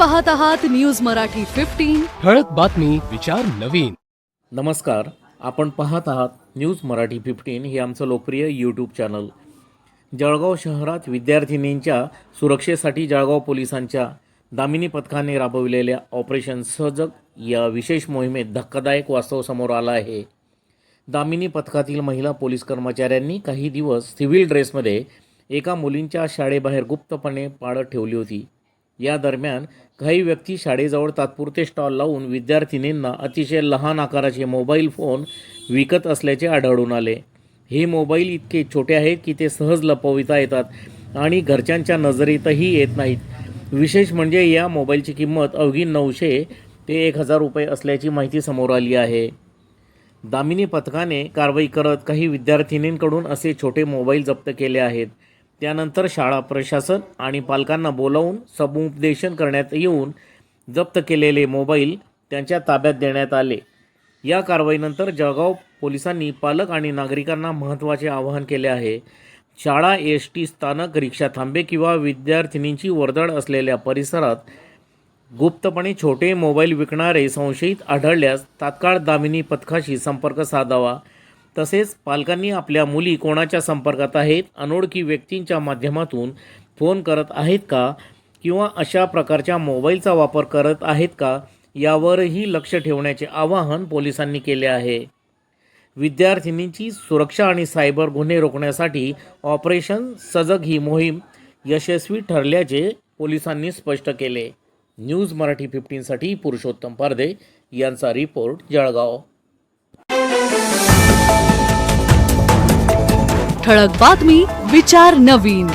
पाहत आहात न्यूज मराठी 15। ठळक बातमी, विचार नवीन. नमस्कार, आपण पाहत आहात न्यूज मराठी 15 हे आमचं लोकप्रिय यूट्यूब चॅनल. जळगाव शहरात विद्यार्थिनींच्या सुरक्षेसाठी जळगाव पोलिसांच्या दामिनी पथकाने राबविलेल्या ऑपरेशन सजग या विशेष मोहिमेत धक्कादायक वास्तव समोर आलं आहे. दामिनी पथकातील महिला पोलीस कर्मचाऱ्यांनी काही दिवस सिव्हिल ड्रेसमध्ये एका मुलींच्या शाळेबाहेर गुप्तपणे पाळत ठेवली होती. या दरम्यान काही व्यक्ती शाळेजवळ तात्पुरते स्टॉल लावून विद्यार्थिनींना अतिशय लहान आकाराचे मोबाईल फोन विकत असल्याचे आढळून आले. हे मोबाईल इतके छोटे आहेत की ते सहज लपविता येतात आणि घरच्यांच्या नजरेतही येत नाहीत. विशेष म्हणजे या मोबाईलची किंमत अवघी 900 ते 1000 रुपये असल्याची माहिती समोर आली आहे. दामिनी पथकाने कारवाई करत काही विद्यार्थिनींकडून असे छोटे मोबाईल जप्त केले आहेत. त्यानंतर शाळा प्रशासन आणि पालकांना बोलावून समुपदेशन करण्यात येऊन जप्त केलेले मोबाईल त्यांच्या ताब्यात देण्यात आले. या कारवाईनंतर जळगाव पोलिसांनी पालक आणि नागरिकांना महत्त्वाचे आवाहन केले आहे. शाळा, एसटी स्थानक, रिक्षा थांबे किंवा विद्यार्थिनींची वर्दळ असलेल्या परिसरात गुप्तपणे छोटे मोबाईल विकणारे संशयित आढळल्यास तात्काळ दामिनी पथकाशी संपर्क साधावा. तसेच पालकांनी आपल्या मुली कोणाच्या संपर्कात आहेत, अनोळखी व्यक्तींच्या माध्यमातून फोन करत आहेत का किंवा अशा प्रकारच्या मोबाईलचा वापर करत आहेत का यावरही लक्ष ठेवण्याचे आवाहन पोलिसांनी केले आहे. विद्यार्थिनींची सुरक्षा आणि सायबर गुन्हे रोखण्यासाठी ऑपरेशन सजग ही मोहीम यशस्वी ठरल्याचे पोलिसांनी स्पष्ट केले. न्यूज मराठी 15साठी पुरुषोत्तम पारदे यांचा रिपोर्ट, जळगाव. ठळक बातमी, विचार नवीन.